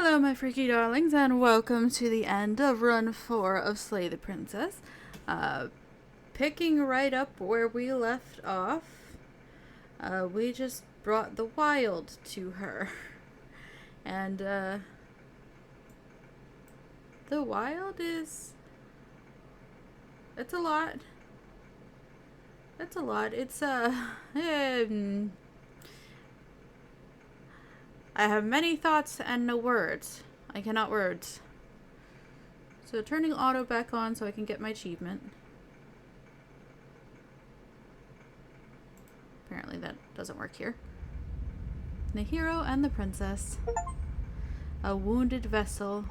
Hello, my freaky darlings, and welcome to the end of Run 4 of Slay the Princess. Picking right up where we left off, we just brought the wild to her. And, the wild is... It's a lot. It's a lot. It's, I have many thoughts and no words. I cannot words. So turning auto back on so I can get my achievement. Apparently that doesn't work here. The hero and the princess. A wounded vessel.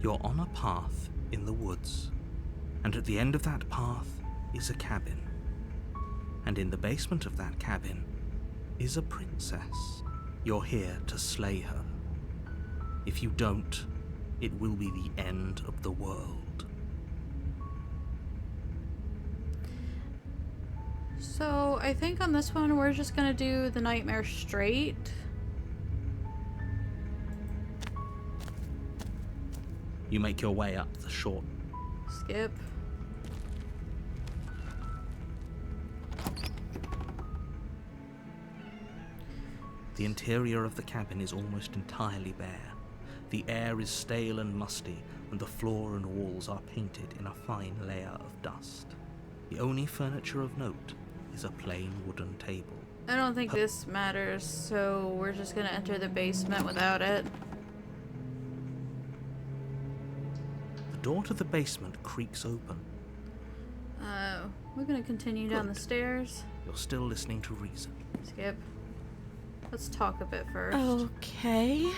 You're on a path in the woods, and at the end of that path is a cabin. And in the basement of that cabin is a princess. You're here to slay her. If you don't, it will be the end of the world. So I think on this one we're just gonna do the nightmare straight. You make your way up the short. Skip. The interior of the cabin is almost entirely bare. The air is stale and musty, and the floor and walls are painted in a fine layer of dust. The only furniture of note is a plain wooden table. I don't think this matters, so we're just gonna enter the basement without it. The door to the basement creaks open. We're gonna continue down the stairs. You're still listening to reason. Skip. Let's talk a bit first. Okay.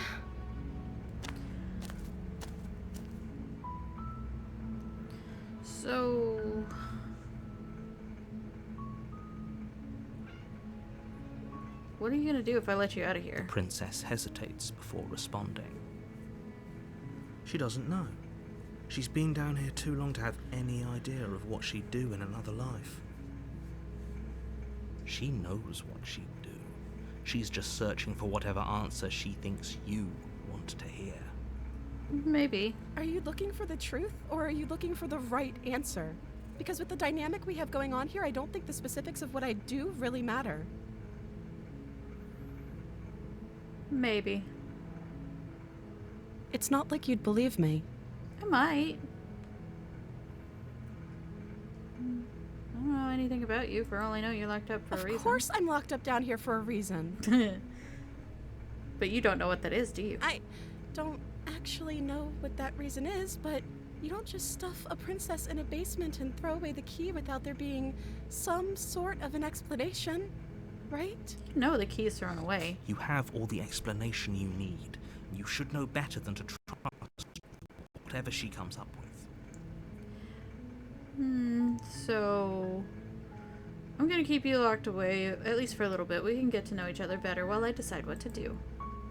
So... what are you gonna do if I let you out of here? The princess hesitates before responding. She doesn't know. She's been down here too long to have any idea of what she'd do in another life. She knows what she'd do. She's just searching for whatever answer she thinks you want to hear. Maybe. Are you looking for the truth, or are you looking for the right answer? Because with the dynamic we have going on here, I don't think the specifics of what I do really matter. Maybe. It's not like you'd believe me. I might. I don't know anything about you, for all I know you're locked up for a reason. Of course I'm locked up down here for a reason. But you don't know what that is, do you? I don't actually know what that reason is, but you don't just stuff a princess in a basement and throw away the key without there being some sort of an explanation, right? You know the key is thrown away. You have all the explanation you need. You should know better than to trust whatever she comes up with. So... I'm gonna keep you locked away, at least for a little bit. We can get to know each other better while I decide what to do.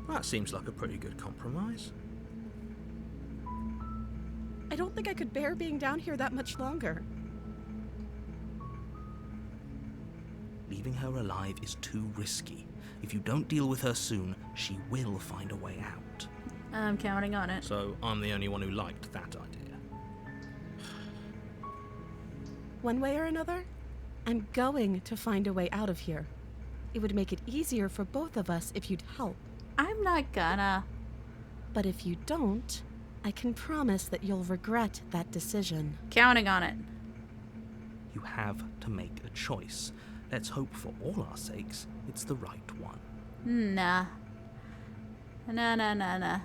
That seems like a pretty good compromise. I don't think I could bear being down here that much longer. Leaving her alive is too risky. If you don't deal with her soon, she will find a way out. I'm counting on it. So I'm the only one who liked that idea. One way or another, I'm going to find a way out of here. It would make it easier for both of us if you'd help. I'm not gonna. But if you don't, I can promise that you'll regret that decision. Counting on it. You have to make a choice. Let's hope for all our sakes it's the right one. Nah. Nah.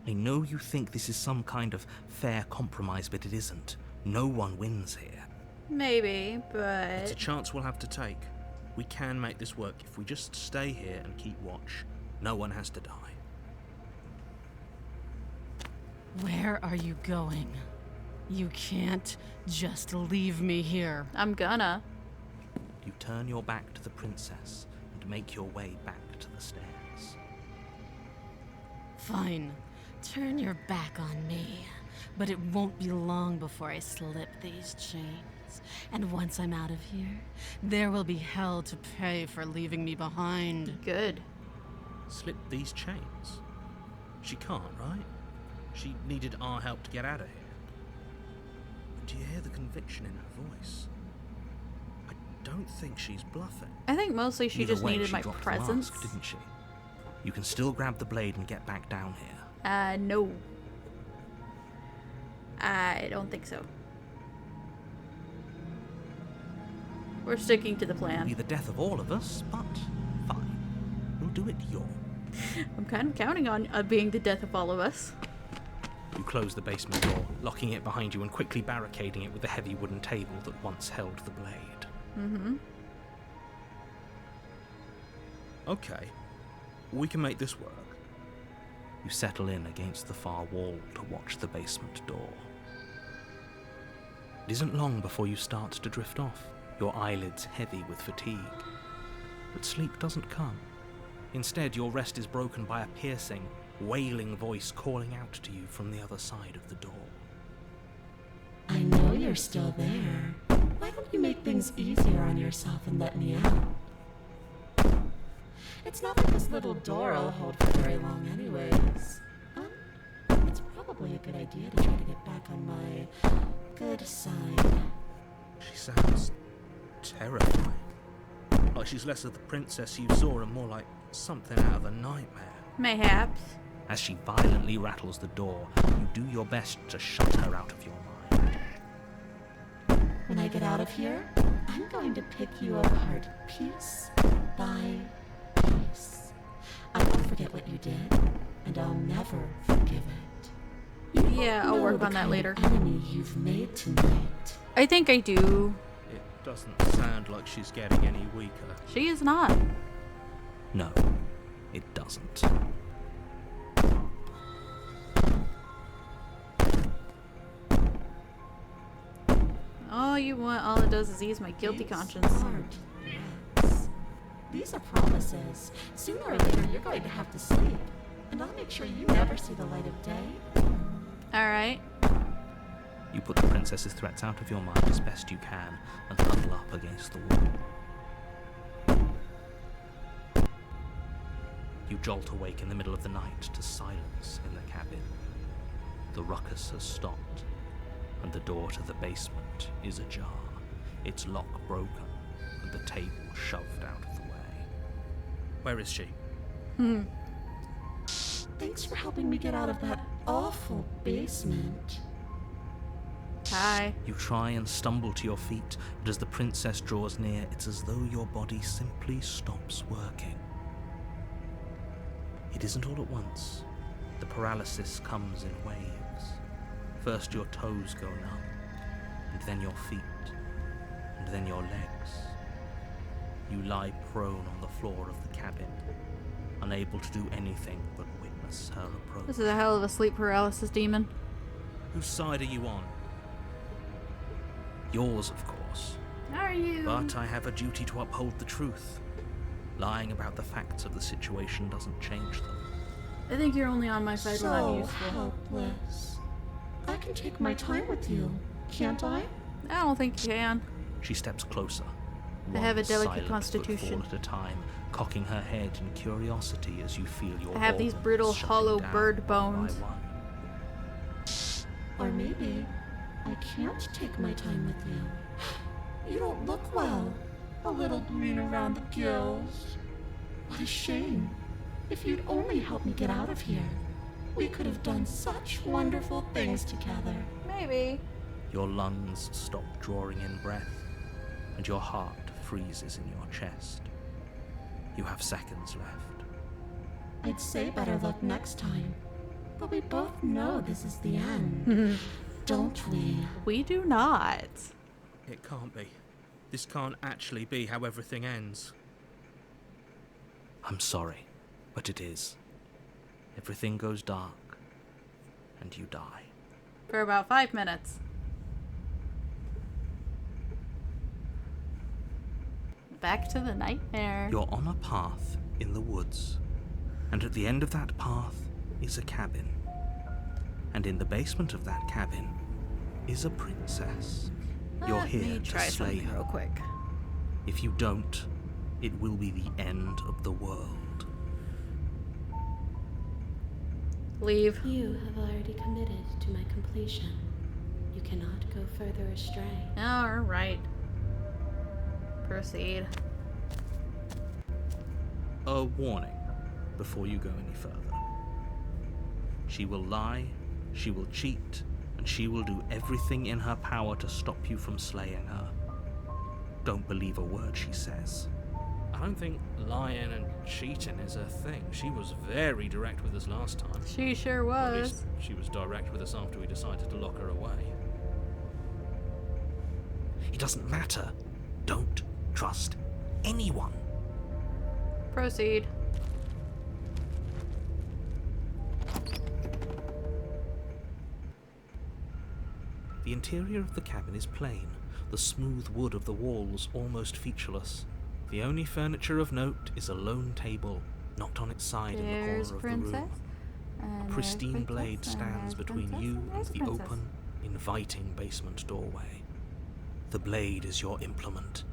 I know you think this is some kind of fair compromise, but it isn't. No one wins here. Maybe, It's a but... chance we'll have to take. We can make this work if we just stay here and keep watch. No one has to die. Where are you going? You can't just leave me here. I'm gonna. You turn your back to the princess and make your way back to the stairs. Fine. Turn your back on me. But it won't be long before I slip these chains. And once I'm out of here, there will be hell to pay for leaving me behind. Good. slip these chains? She can't, right? She needed our help to get out of here. But do you hear the conviction in her voice? I don't think she's bluffing. I think mostly she Either just way, needed she my dropped the presence. mask, didn't she? You can still grab the blade and get back down here. No. I don't think so. We're sticking to the It'll be plan. the death of all of us, but fine. We'll do it your. I'm kind of counting on being the death of all of us. You close the basement door, locking it behind you and quickly barricading it with the heavy wooden table that once held the blade. Mm-hmm. Okay, we can make this work. You settle in against the far wall to watch the basement door. It isn't long before you start to drift off, your eyelids heavy with fatigue. But sleep doesn't come. Instead, your rest is broken by a piercing, wailing voice calling out to you from the other side of the door. I know you're still there. Why don't you make things easier on yourself and let me out? It's not like this little door will hold for very long anyways. It's probably a good idea to try to get back on my good side. She sounds terrifying. Like she's less of the princess you saw and more like something out of a nightmare. Mayhaps. As she violently rattles the door, you do your best to shut her out of your mind. When I get out of here, I'm going to pick you apart piece by piece. I won't forget what you did, and I'll never forgive it. You don't Yeah, I'll know work the on that kind later. of enemy you've made tonight. I think I do. It doesn't sound like she's getting any weaker. She is not. No, it doesn't. All it does is ease my guilty These conscience. aren't threats. These are promises. Sooner or later, you're going to have to sleep, and I'll make sure you never see the light of day. Alright. You put the princess's threats out of your mind as best you can and huddle up against the wall. You jolt awake in the middle of the night to silence in the cabin. The ruckus has stopped, and the door to the basement is ajar, its lock broken, and the table shoved out of the way. Where is she? Thanks for helping me get out of that awful basement. Hi. You try and stumble to your feet, but as the princess draws near, it's as though your body simply stops working. It isn't all at once. The paralysis comes in waves. First your toes go numb, and then your feet, and then your legs. You lie prone on the floor of the cabin, unable to do anything but witness her approach. This is a hell of a sleep paralysis demon. Whose side are you on? Yours, of course. Are you? But I have a duty to uphold the truth. Lying about the facts of the situation doesn't change them. I think you're only on my side when I'm So useful. helpless. I can take my time with you, can't I? I don't think you can. She steps closer. I have a one delicate silent constitution. footfall at a time, cocking her head in curiosity as you feel your I have these organs brittle, shutting hollow down bird one by bones. one. Or maybe I can't take my time with you. You don't look well. A little green around the gills. What a shame. If you'd only helped me get out of here, we could have done such wonderful things together. Maybe. Your lungs stop drawing in breath, and your heart freezes in your chest. You have seconds left. I'd say better luck next time. But we both know this is the end. Don't we? We do not. It can't be. This can't actually be how everything ends. I'm sorry, but it is. Everything goes dark, and you die. For about 5 minutes. Back to the nightmare. You're on a path in the woods, and at the end of that path is a cabin. And in the basement of that cabin is a princess. You're Let here me to try slay something her. real quick. If you don't, it will be the end of the world. Leave. You have already committed to my completion. You cannot go further astray. Alright. Proceed. A warning before you go any further. She will lie, she will cheat, and she will do everything in her power to stop you from slaying her. Don't believe a word she says. I don't think lying and cheating is her thing. She was very direct with us last time. She sure Or at was. least she was direct with us after we decided to lock her away. It doesn't matter. Don't trust anyone. Proceed. The interior of the cabin is plain, the smooth wood of the walls almost featureless. The only furniture of note is a lone table, knocked on its side in the There's corner of princess. the room. And A pristine there's blade princess, and stands there's between princess, you and and there's the princess. open, inviting basement doorway. The blade is your implement.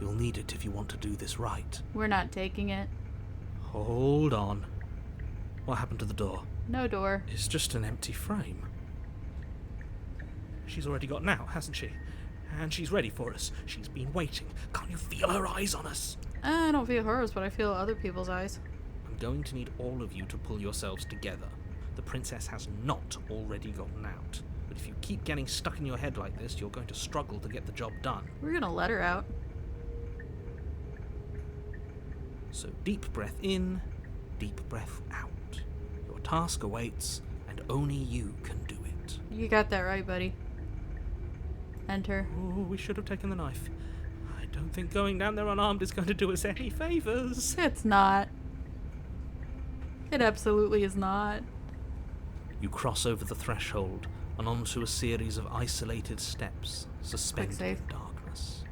You'll need it if you want to do this right. We're not taking it. Hold on. What happened to the door? No door. It's just an empty frame. She's already gotten out, hasn't she? And she's ready for us. She's been waiting. Can't you feel her eyes on us? I don't feel hers, but I feel other people's eyes. I'm going to need all of you to pull yourselves together. The princess has not already gotten out. But if you keep getting stuck in your head like this, you're going to struggle to get the job done. We're gonna let her out. So deep breath in, deep breath out. Your task awaits, and only you can do it. You got that right, buddy. Enter. Oh, we should have taken the knife. I don't think going down there unarmed is going to do us any favours. It's not. It absolutely is not. You cross over the threshold and onto a series of isolated steps, suspended save. in darkness.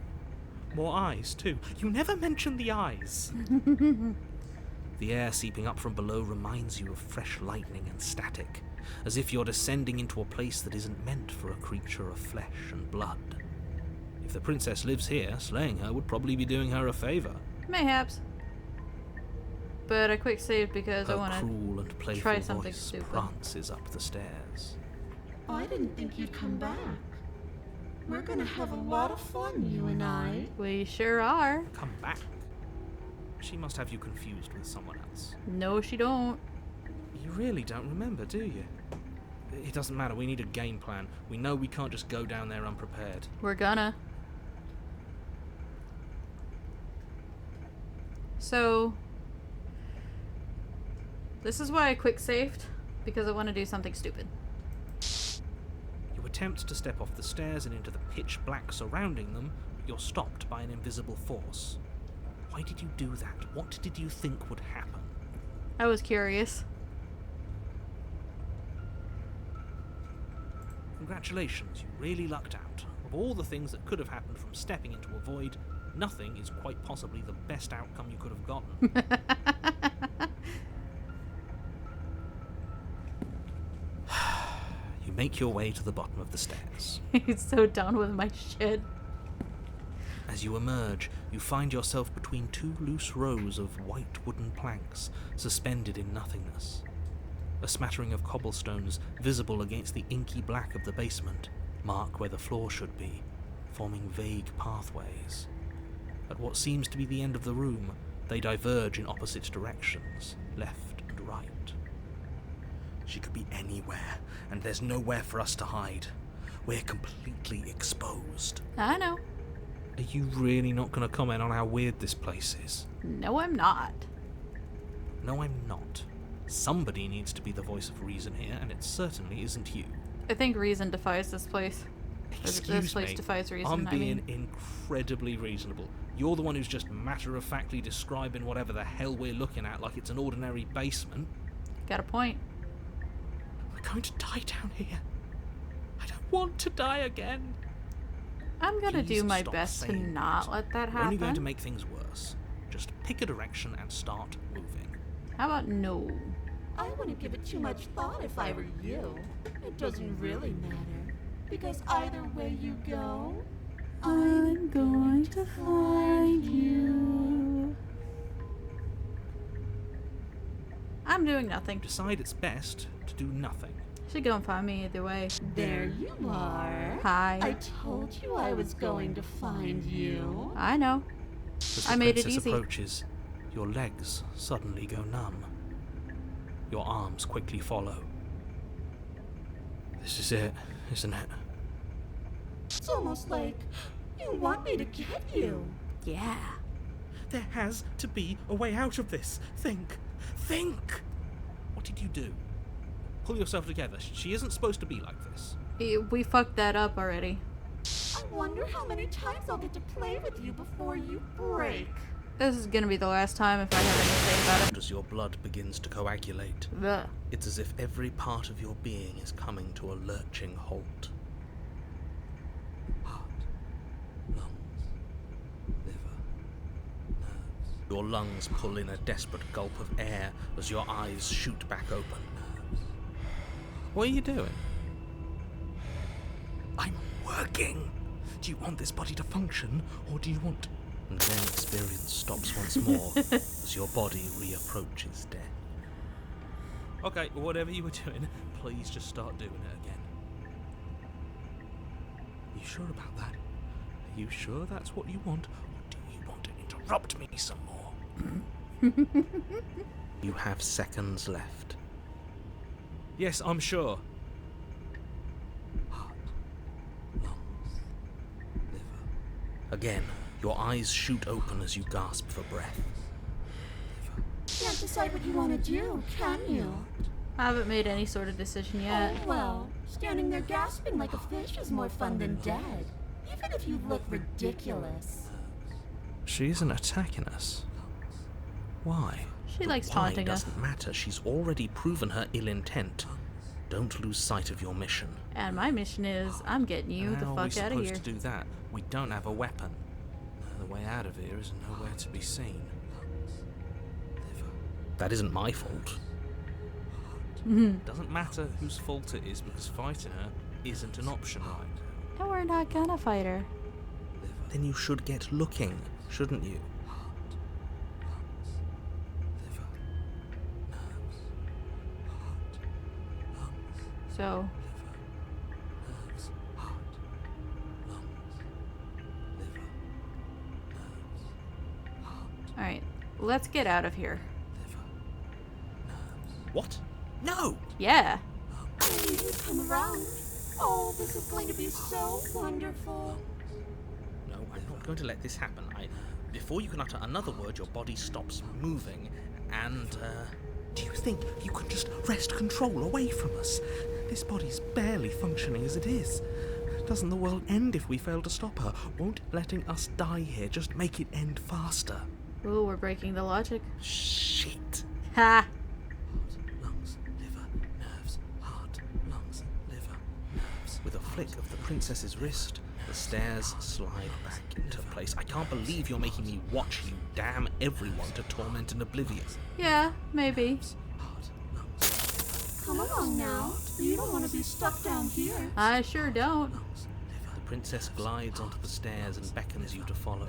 More eyes, too. You never mention the eyes. The air seeping up from below reminds you of fresh lightning and static, as if you're descending into a place that isn't meant for a creature of flesh and blood. If the princess lives here, slaying her would probably be doing her a favour. Mayhaps. But I quick saved because I Her want to cruel and playful try something voice stupid. prances up the stairs. I didn't think you'd come back. We're gonna have a lot of fun, you and I. We sure are. Come back. She must have you confused with someone else. No, she don't. You really don't remember, do you? It doesn't matter, we need a game plan. We know we can't just go down there unprepared. We're gonna. So, this is why I quick saved, because I want to do something stupid. You attempt to step off the stairs and into the pitch black surrounding them, but you're stopped by an invisible force. Why did you do that? What did you think would happen? I was curious. Congratulations, you really lucked out. Of all the things that could have happened from stepping into a void, nothing is quite possibly the best outcome you could have gotten. You make your way to the bottom of the stairs. He's so done with my shit. As you emerge, you find yourself between two loose rows of white wooden planks, suspended in nothingness. A smattering of cobblestones, visible against the inky black of the basement, mark where the floor should be, forming vague pathways. At what seems to be the end of the room, they diverge in opposite directions, left and right. She could be anywhere, and there's nowhere for us to hide. We're completely exposed. I know. Are you really not going to comment on how weird this place is? No, I'm not. No, I'm not. Somebody needs to be the voice of reason here, and it certainly isn't you. I think reason defies this place. This Excuse place me, defies reason. I'm I being mean, incredibly reasonable. You're the one who's just matter-of-factly describing whatever the hell we're looking at like it's an ordinary basement. got a point. We're going to die down here. I don't want to die again. I'm gonna Please do my stop best to saying not that. let that We're only going to happen. make things worse. Just pick a direction and start moving. How about no? I wouldn't give it too much thought if I were you. It doesn't really matter. Because either way you go, I'm going to find you. I'm doing nothing. Decide it's best to do nothing. Should go and find me either way. There you are. Hi. I told you I was going to find you. I know. As I the made it princess easy. approaches, your legs suddenly go numb. Your arms quickly follow. This is it, isn't it? It's almost like you want me to get you. Yeah. There has to be a way out of this. Think. Think! What did you do? Pull yourself together. She isn't supposed to be like this. We fucked that up already. I wonder how many times I'll get to play with you before you break. This is gonna be the last time if I have anything about it. As your blood begins to coagulate, Ugh. it's as if every part of your being is coming to a lurching halt. Heart, lungs, liver, nerves. Your lungs pull in a desperate gulp of air as your eyes shoot back open. Nerves. What are you doing? I'm working. Do you want this body to function, or do you want... And then experience stops once more as your body reapproaches death. Okay, whatever you were doing, please just start doing it again. You sure about that? Are you sure that's what you want, or do you want to interrupt me some more? You have seconds left. Yes, I'm sure. Heart, lungs, liver. Again, your eyes shoot open as you gasp for breath. Can't decide what you want to do, can you? I haven't made any sort of decision yet. Oh, well, standing there gasping like a fish is more fun than dead. Even if you look ridiculous. She isn't attacking us. Why? She likes taunting us. Doesn't matter. She's already proven her ill intent. Don't lose sight of your mission. And my mission is, I'm getting you the How are we fuck out of supposed here. to do that? We don't have a weapon. The way out of here is nowhere to be seen. That isn't my fault. Doesn't matter whose fault it is, because fighting her isn't an option right now. And we're not gonna fight her. Then you should get looking, shouldn't you? So, alright, let's get out of here. What? No! Yeah. I need you to come around. Oh, this is going to be so wonderful. No, I'm not going to let this happen. Before you can utter another word, your body stops moving, and, do you think you can just wrest control away from us? This body's barely functioning as it is. Doesn't the world end if we fail to stop her? Won't letting us die here just make it end faster? Ooh, we're breaking the logic. Shit. Ha! Lungs, liver, nerves, heart, lungs, liver, nerves. With a flick of the princess's wrist, the stairs slide back into place. I can't believe you're making me watch you damn everyone to torment and oblivion. Yeah, maybe. Heart, lungs, Come along now. You don't want to be stuck down here. I sure don't. lungs, liver. The princess glides onto the stairs and beckons you to follow.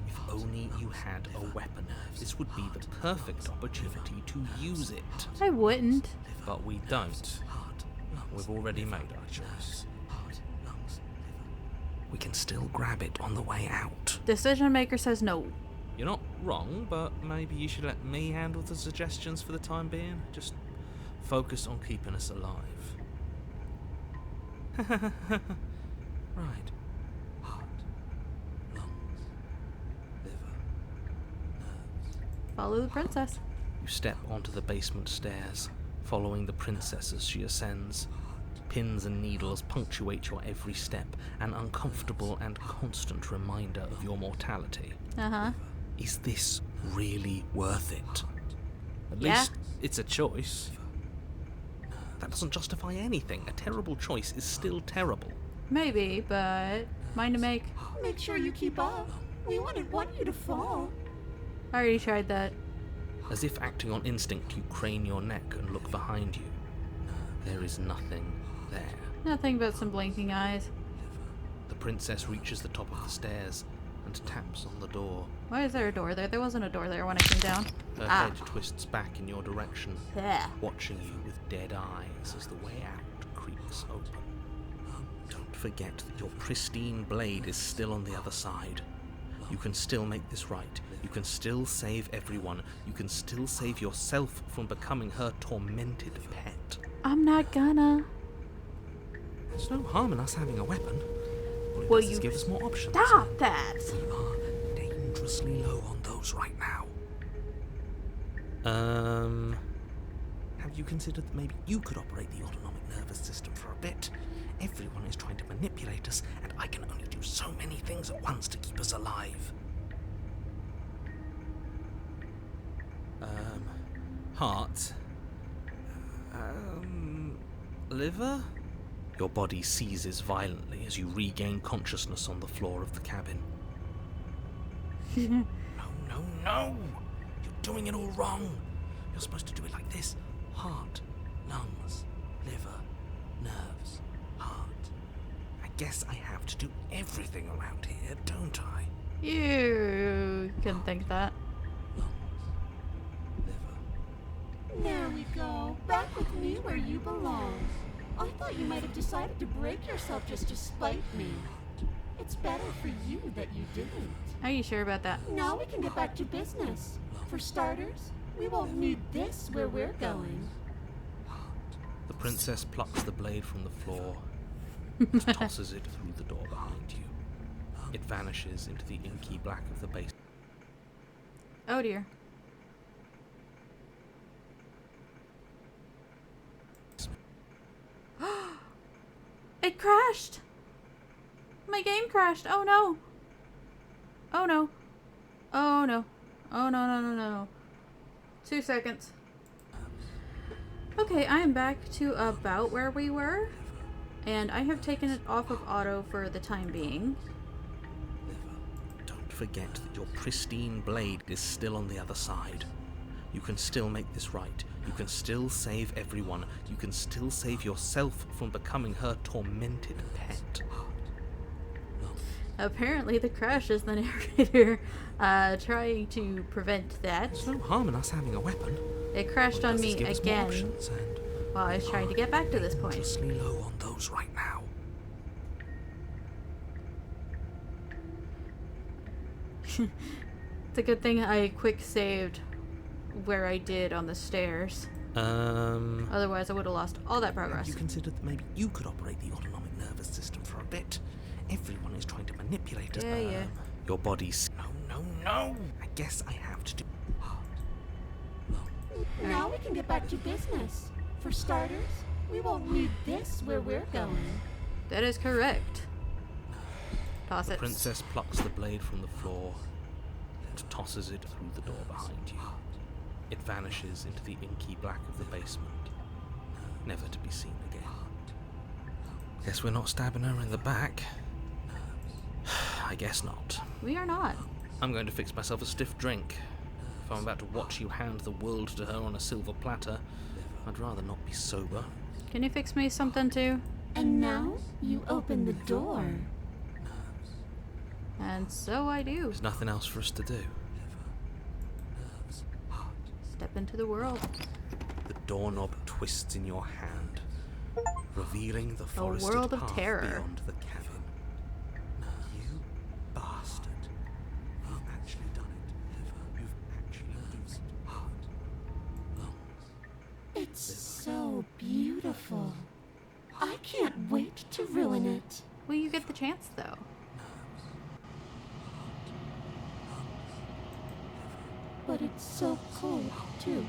If only you had a weapon. This would be the perfect opportunity to use it. I wouldn't. But we don't. We've already made our choice. We can still grab it on the way out. Decision maker says no. You're not wrong, but maybe you should let me handle the suggestions for the time being. Just focus on keeping us alive. Right. Heart, lungs, liver, nerves. Follow the princess. You step onto the basement stairs, following the princess as she ascends. Pins and needles punctuate your every step, an uncomfortable and constant reminder of your mortality. Uh-huh. Is this really worth it? At Yeah. least it's a choice. That doesn't justify anything. A terrible choice is still terrible. Maybe, but mine to make. Make sure you keep up. We wouldn't want you to fall. I already tried that. As if acting on instinct, you crane your neck and look behind you. There is nothing there. Nothing but some blinking eyes. The princess reaches the top of the stairs and taps on the door. Why is there a door there? There wasn't a door there when I came down. Her Ah. head twists back in your direction, Yeah. watching you with dead eyes as the way out creaks open. Don't forget that your pristine blade is still on the other side. You can still make this right. You can still save everyone. You can still save yourself from becoming her tormented pet. I'm not gonna. There's no harm in us having a weapon. All it Will does is you give us more options. Stop that! We are dangerously low on those right now. Have you considered that maybe you could operate the autonomic nervous system for a bit? Everyone is trying to manipulate us, and I can only do so many things at once to keep us alive. Heart. Liver? Your body seizes violently as you regain consciousness on the floor of the cabin. No! You're doing it all wrong. You're supposed to do it like this. Heart, lungs, liver, nerves, heart. I guess I have to do everything around here, don't I? You couldn't think that. Lungs, liver. There we go. Back with me where you belong. I thought you might have decided to break yourself just to spite me. It's better for you that you didn't. Are you sure about that? Now we can get back to business. For starters, we won't need this where we're going. The princess plucks the blade from the floor and tosses it through the door behind you. It vanishes into the inky black of the basement. Oh dear. It crashed! My game crashed! Oh no! Oh no. Oh no. Oh no. 2 seconds. Okay, I am back to about where we were. And I have taken it off of auto for the time being. Don't forget that your pristine blade is still on the other side. You can still make this right. You can still save everyone. You can still save yourself from becoming her tormented pet. Apparently the crash is the narrator trying to prevent that. There's no harm in us having a weapon. It crashed All it on does is me give us more again options, and while I was trying to get back to this point. dangerously low on those right now. It's a good thing I quick saved where I did on the stairs. Otherwise I would have lost all that Have progress. you considered that maybe you could operate the autonomic nervous system for a bit? Everyone is trying to manipulate us. Yeah. Your body's... No! I guess I have to do... Now we can get back to business. For starters, we won't need this where we're going. That is correct. Toss The it. princess plucks the blade from the floor and tosses it through the door behind you. It vanishes into the inky black of the basement, never to be seen again. Guess we're not stabbing her in the back. I guess not. We are not. I'm going to fix myself a stiff drink. If I'm about to watch you hand the world to her on a silver platter, I'd rather not be sober. Can you fix me something too? And now you open the door. And so I do. There's nothing else for us to do. Step into the world. The doorknob twists in your hand, revealing the forested world of path terror. beyond the cabin. You bastard. You've actually done it. You've actually used heart, lungs. It's so beautiful. I can't wait to ruin it. Will you get the chance though? But it's so cold, too.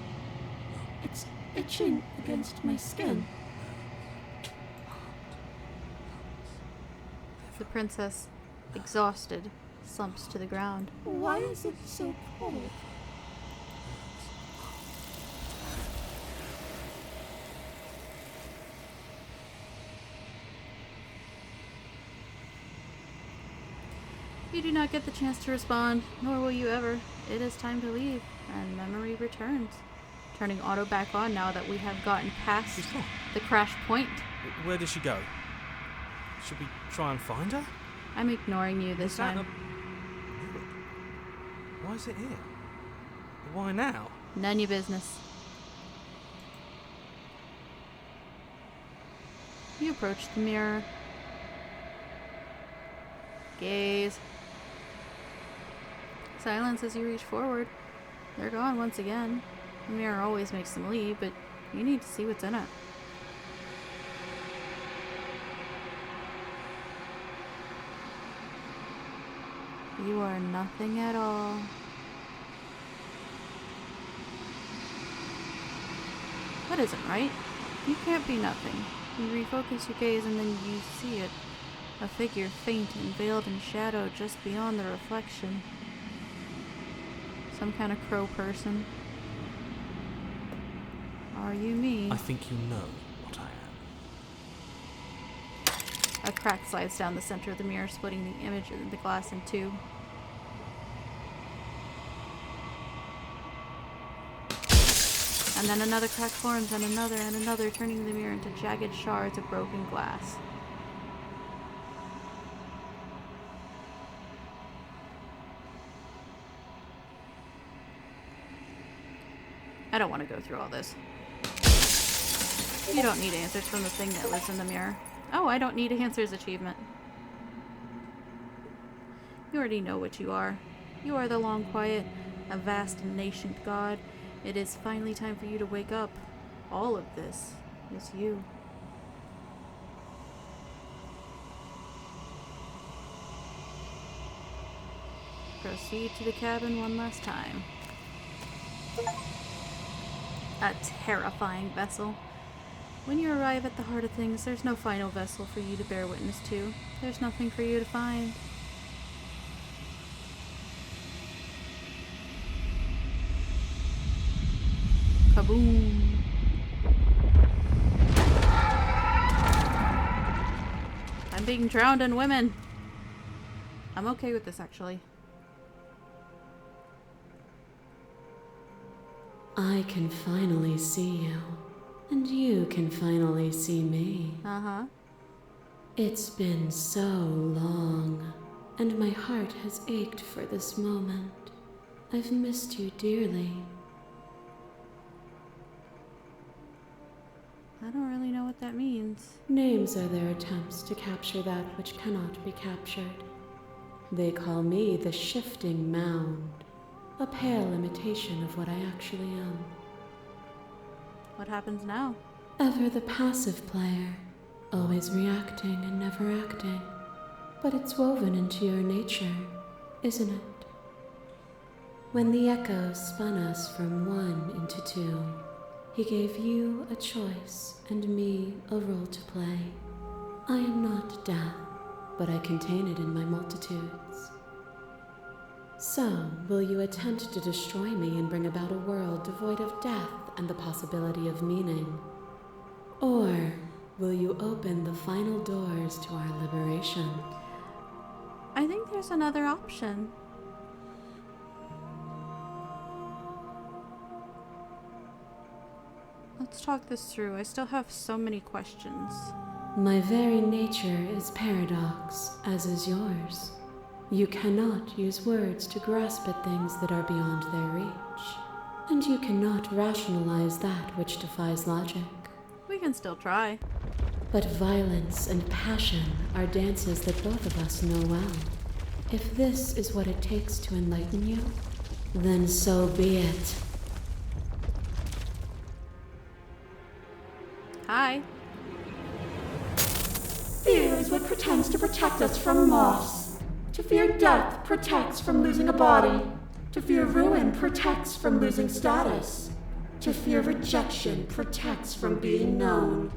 It's itching against my skin. The princess, exhausted, slumps to the ground. Why is it so cold? You do not get the chance to respond, nor will you ever. It is time to leave, and memory returns. Turning auto back on now that we have gotten past She's gone. the crash point. Where did she go? Should we try and find her? I'm ignoring you this Is that time. Why is it here? Why now? None your business. You approach the mirror. Gaze. Silence as you reach forward. They're gone once again. The mirror always makes them leave, but you need to see what's in it. You are nothing at all. That isn't right. You can't be nothing. You refocus your gaze and then you see it. A figure faint and veiled in shadow just beyond the reflection. Some kind of crow person. Are you me? I think you know what I am. A crack slides down the center of the mirror, splitting the image of the glass in two. And then another crack forms, and another, turning the mirror into jagged shards of broken glass. I don't want to go through all this. You don't need answers from the thing that lives in the mirror. Oh, I don't need answers achievement. You already know what you are. You are the Long Quiet, a vast and nascent god. It is finally time for you to wake up. All of this is you. Proceed to the cabin one last time. A terrifying vessel. When you arrive at the heart of things, there's no final vessel for you to bear witness to. There's nothing for you to find. Kaboom. I'm being drowned in women. I'm okay with this, actually. I can finally see you, and you can finally see me. Uh-huh. It's been so long, and my heart has ached for this moment. I've missed you dearly. I don't really know what that means. Names are their attempts to capture that which cannot be captured. They call me the Shifting Mound, a pale imitation of what I actually am. What happens now? Ever the passive player, always reacting and never acting. But it's woven into your nature, isn't it? When the echo spun us from one into two, he gave you a choice and me a role to play. I am not death, but I contain it in my multitudes. So, will you attempt to destroy me and bring about a world devoid of death and the possibility of meaning? Or will you open the final doors to our liberation? I think there's another option. Let's talk this through. I still have so many questions. My very nature is paradox, as is yours. You cannot use words to grasp at things that are beyond their reach. And you cannot rationalize that which defies logic. We can still try. But violence and passion are dances that both of us know well. If this is what it takes to enlighten you, then so be it. Hi. Fear is what pretends to protect us from loss. To fear death protects from losing a body. To fear ruin protects from losing status. To fear rejection protects from being known.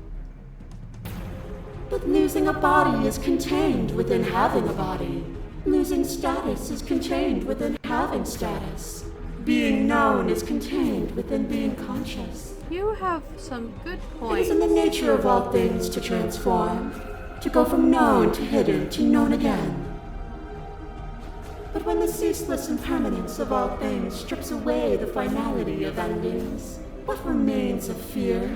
But losing a body is contained within having a body. Losing status is contained within having status. Being known is contained within being conscious. You have some good It points. is in the nature of all things to transform, to go from known to hidden to known again. But when the ceaseless impermanence of all things strips away the finality of endings, what remains of fear?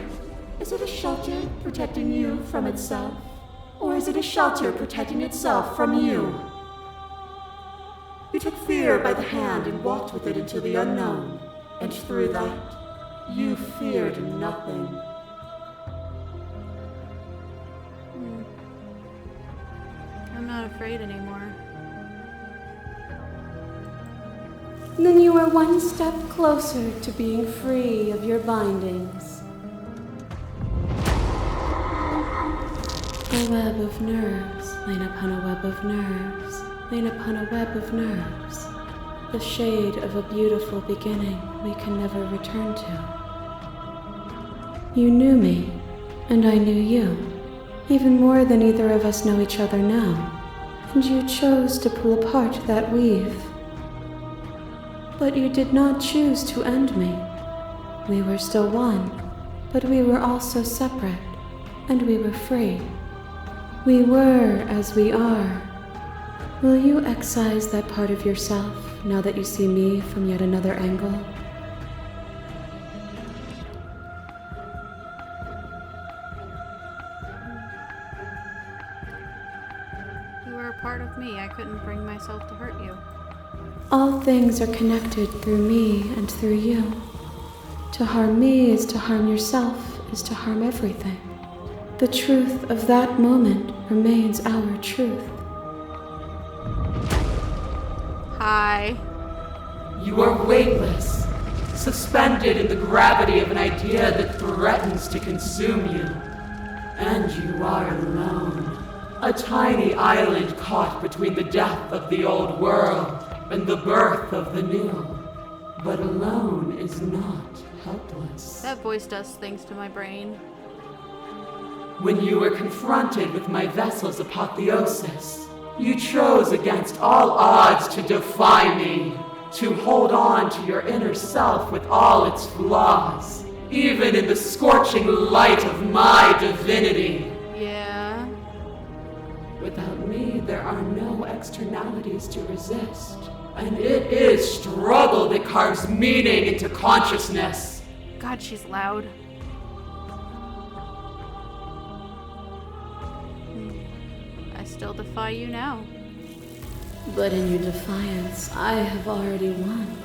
Is it a shelter protecting you from itself? Or is it a shelter protecting itself from you? You took fear by the hand and walked with it into the unknown. And through that, you feared nothing. I'm not afraid anymore. Then you are one step closer to being free of your bindings. A web of nerves, lain upon a web of nerves, lain upon a web of nerves. The shade of a beautiful beginning we can never return to. You knew me, and I knew you, even more than either of us know each other now. And you chose to pull apart that weave. But you did not choose to end me. We were still one, but we were also separate, and we were free. We were as we are. Will you excise that part of yourself now that you see me from yet another angle? You were a part of me. I couldn't bring myself to hurt you. All things are connected through me and through you. To harm me is to harm yourself, is to harm everything. The truth of that moment remains our truth. Hi. You are weightless, suspended in the gravity of an idea that threatens to consume you. And you are alone. A tiny island caught between the death of the old world and the birth of the new. But alone is not helpless. That voice does things to my brain. When you were confronted with my vessel's apotheosis, you chose against all odds to defy me, to hold on to your inner self with all its flaws, even in the scorching light of my divinity. Yeah. Without me, there are no externalities to resist. And it is struggle that carves meaning into consciousness. God, she's loud. I still defy you now. But in your defiance, I have already won.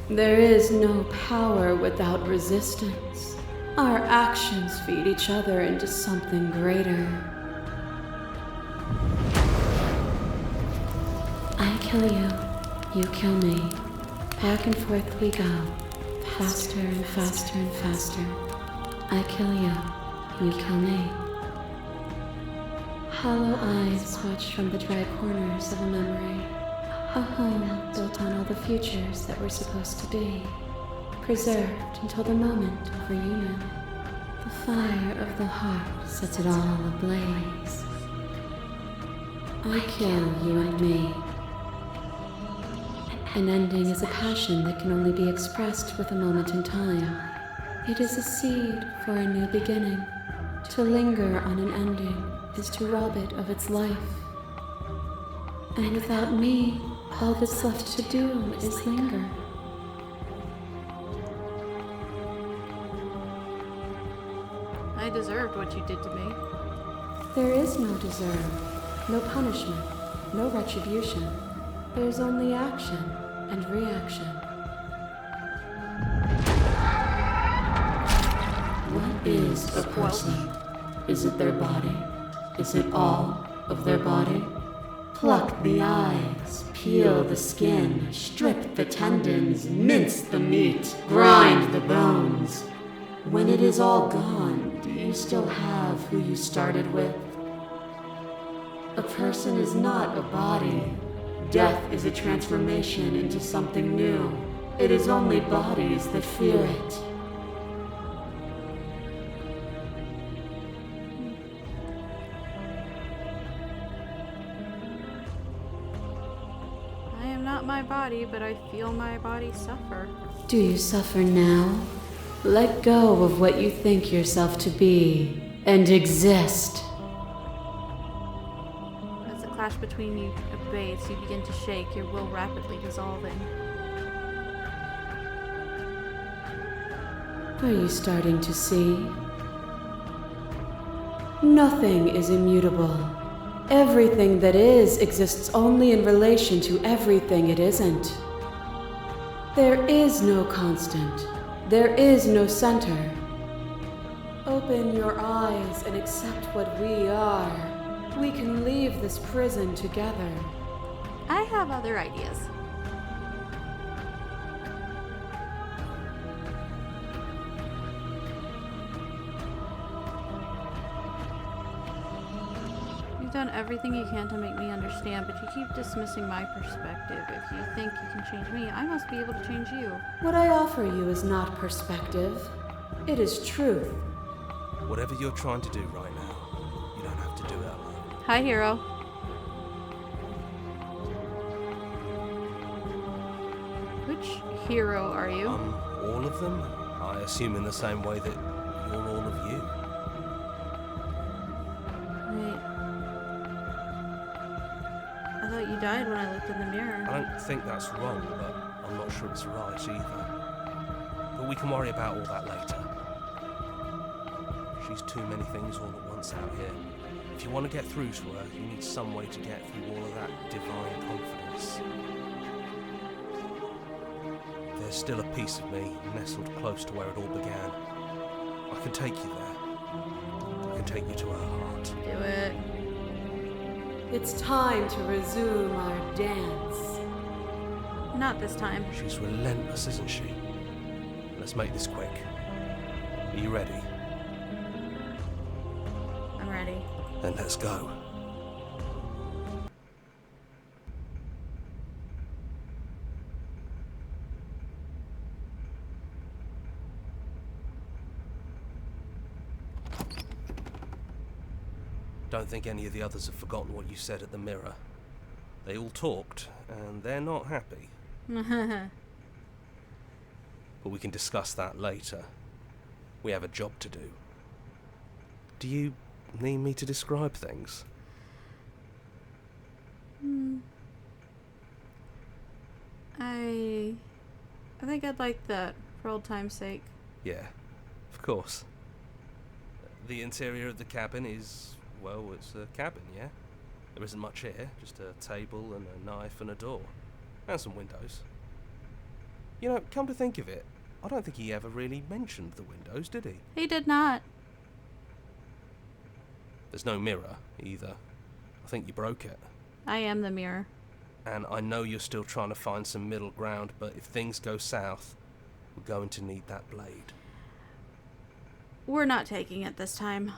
There is no power without resistance. Our actions feed each other into something greater. I kill you, you kill me. Back and forth we go, faster and faster and faster. I kill you, you kill me. Hollow eyes watch from the dry corners of a memory. A home built on all the futures that were supposed to be. Preserved until the moment of reunion. The fire of the heart sets it all ablaze. I kill you and me. An ending is a passion that can only be expressed with a moment in time. It is a seed for a new beginning. To linger on an ending is to rob it of its life. And without me, all that's left to do is linger. I deserved what you did to me. There is no deserve, no punishment, no retribution. There's only action and reaction. What is a person? Is it their body? Is it all of their body? Pluck the eyes, peel the skin, strip the tendons, mince the meat, grind the bones. When it is all gone, do you still have who you started with? A person is not a body. Death is a transformation into something new. It is only bodies that fear it. I am not my body, but I feel my body suffer. Do you suffer now? Let go of what you think yourself to be, and exist. As the clash between you abates, you begin to shake, your will rapidly dissolving. Are you starting to see? Nothing is immutable. Everything that is exists only in relation to everything it isn't. There is no constant. There is no center. Open your eyes and accept what we are. We can leave this prison together. I have other ideas. You've done everything you can to make me understand, but you keep dismissing my perspective. If you think you can change me, I must be able to change you. What I offer you is not perspective. It is truth. Whatever you're trying to do right now, you don't have to do it alone. Hi, hero. Which hero are you? All of them? I assume in the same way that you're all of you. Wait. I thought you died when I looked in the mirror. I don't think that's wrong, but I'm not sure it's right either. But we can worry about all that later. She's too many things all at once out here. If you want to get through to her, you need some way to get through all of that divine confidence. There's still a piece of me nestled close to where it all began. I can take you there. I can take you to her heart. Do it. It's time to resume our dance. Not this time. She's relentless, isn't she? Let's make this quick. Are you ready? I'm ready. Then let's go. Don't think any of the others have forgotten what you said at the mirror. They all talked, and they're not happy. But we can discuss that later. We have a job to do. Do you need me to describe things? I think I'd like that, for old time's sake. Yeah, of course. The interior of the cabin is, well, it's a cabin, yeah? There isn't much here, just a table and a knife and a door. And some windows. You know, come to think of it, I don't think he ever really mentioned the windows, did he? He did not. There's no mirror, either. I think you broke it. I am the mirror. And I know you're still trying to find some middle ground, but if things go south, we're going to need that blade. We're not taking it this time.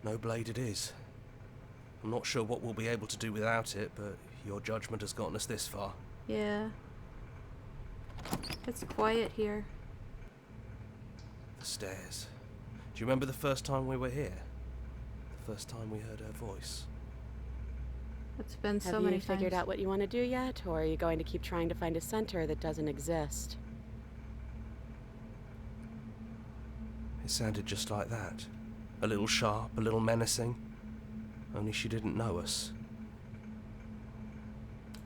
No blade it is. I'm not sure what we'll be able to do without it, but your judgment has gotten us this far. Yeah. It's quiet here. The stairs. Do you remember the first time we were here? The first time we heard her voice? It's been so Have many you times. figured out what you want to do yet, or are you going to keep trying to find a center that doesn't exist? It sounded just like that. A little sharp, a little menacing. Only she didn't know us.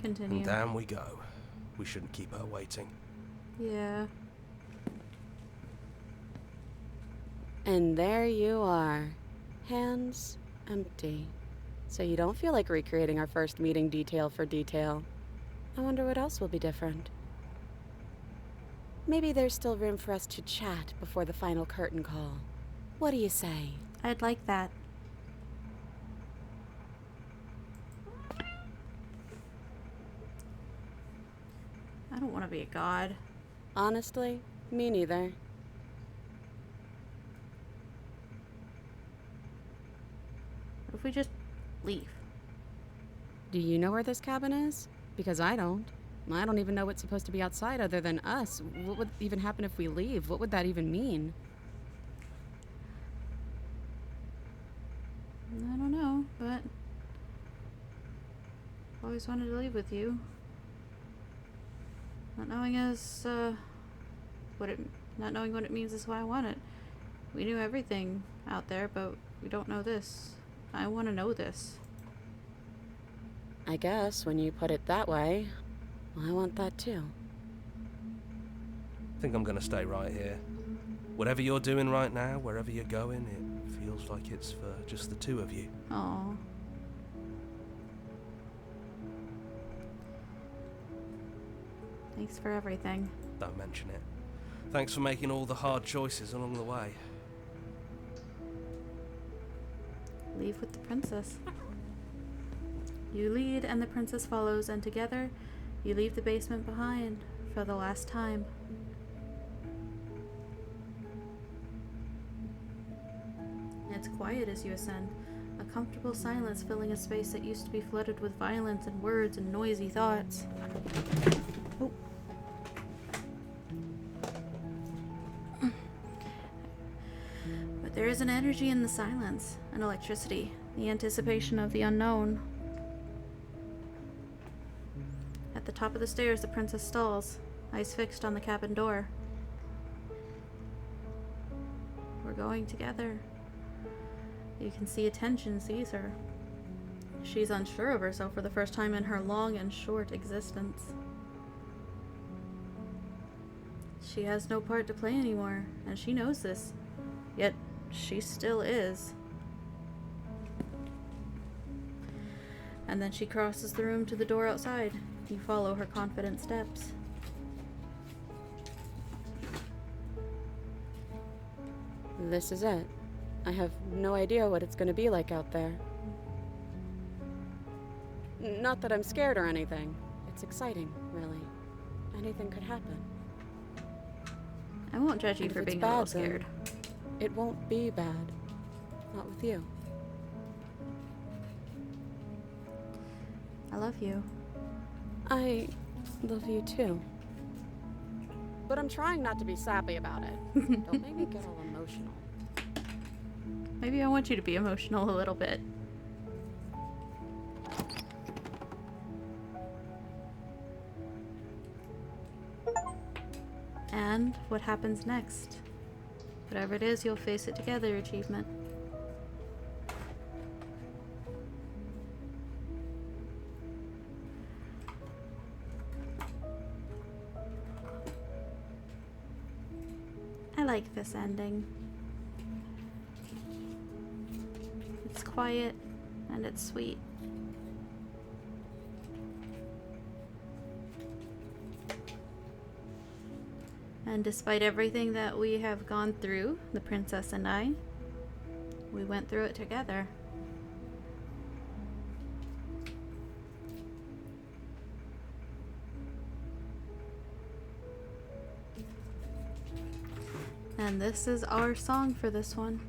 Continue. And down we go. We shouldn't keep her waiting. Yeah. And there you are. Hands empty. So you don't feel like recreating our first meeting detail for detail. I wonder what else will be different. Maybe there's still room for us to chat before the final curtain call. What do you say? I'd like that. I don't want to be a god. Honestly, me neither. What if we just leave? Do you know where this cabin is? Because I don't. I don't even know what's supposed to be outside other than us. What would even happen if we leave? What would that even mean? I don't know, but I've always wanted to leave with you. Not knowing not knowing what it means is why I want it. We knew everything out there, but we don't know this. I want to know this. I guess when you put it that way, I want that too. I think I'm gonna stay right here. Whatever you're doing right now, wherever you're going, it feels like it's for just the two of you. Aw. Thanks for everything. Don't mention it. Thanks for making all the hard choices along the way. Leave with the princess. You lead and the princess follows, and together you leave the basement behind for the last time. It's quiet as you ascend, a comfortable silence filling a space that used to be flooded with violence and words and noisy thoughts. Oh. But there is an energy in the silence, an electricity, the anticipation of the unknown. At the top of the stairs, the princess stalls, eyes fixed on the cabin door. We're going together. You can see a tension seize her. She's unsure of herself for the first time in her long and short existence. She has no part to play anymore, and she knows this. Yet, she still is. And then she crosses the room to the door outside. You follow her confident steps. This is it. I have no idea what it's going to be like out there. Not that I'm scared or anything. It's exciting, really. Anything could happen. I won't judge you And for if it's being a little bad, then scared. It won't be bad. Not with you. I love you. I love you too. But I'm trying not to be sappy about it. Don't make me get all emotional. Maybe I want you to be emotional a little bit. And what happens next? Whatever it is, you'll face it together achievement. I like this ending. It's quiet and it's sweet. And despite everything that we have gone through, the princess and I, we went through it together. And this is our song for this one.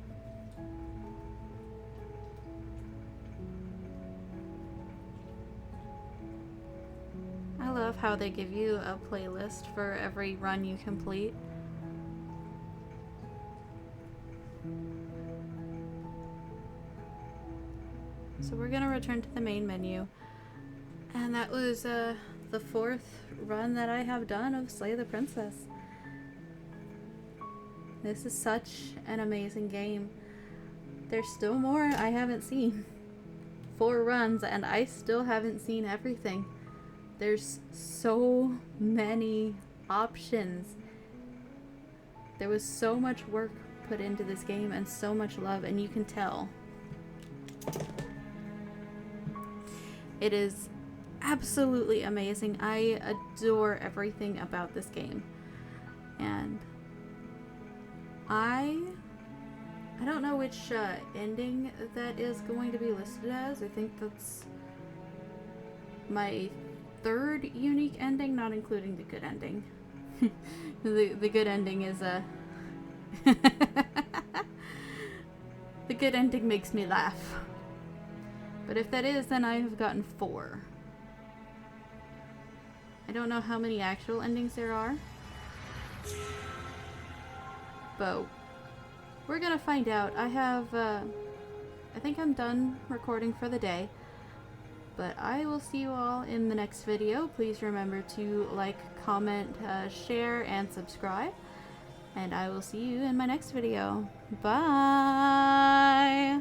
I love how they give you a playlist for every run you complete. So we're gonna return to the main menu. And that was the fourth run that I have done of Slay the Princess. This is such an amazing game. There's still more I haven't seen. 4 runs and I still haven't seen everything. There's so many options. There was so much work put into this game and so much love, and you can tell. It is absolutely amazing. I adore everything about this game. And I don't know which ending that is going to be listed as. I think that's my 3rd unique ending, not including the good ending. the good ending is the good ending makes me laugh. But if that is, then I have gotten 4. I don't know how many actual endings there are, but we're gonna find out. I think I'm done recording for the day, but I will see you all in the next video. Please remember to like, comment, share, and subscribe, and I will see you in my next video. Bye!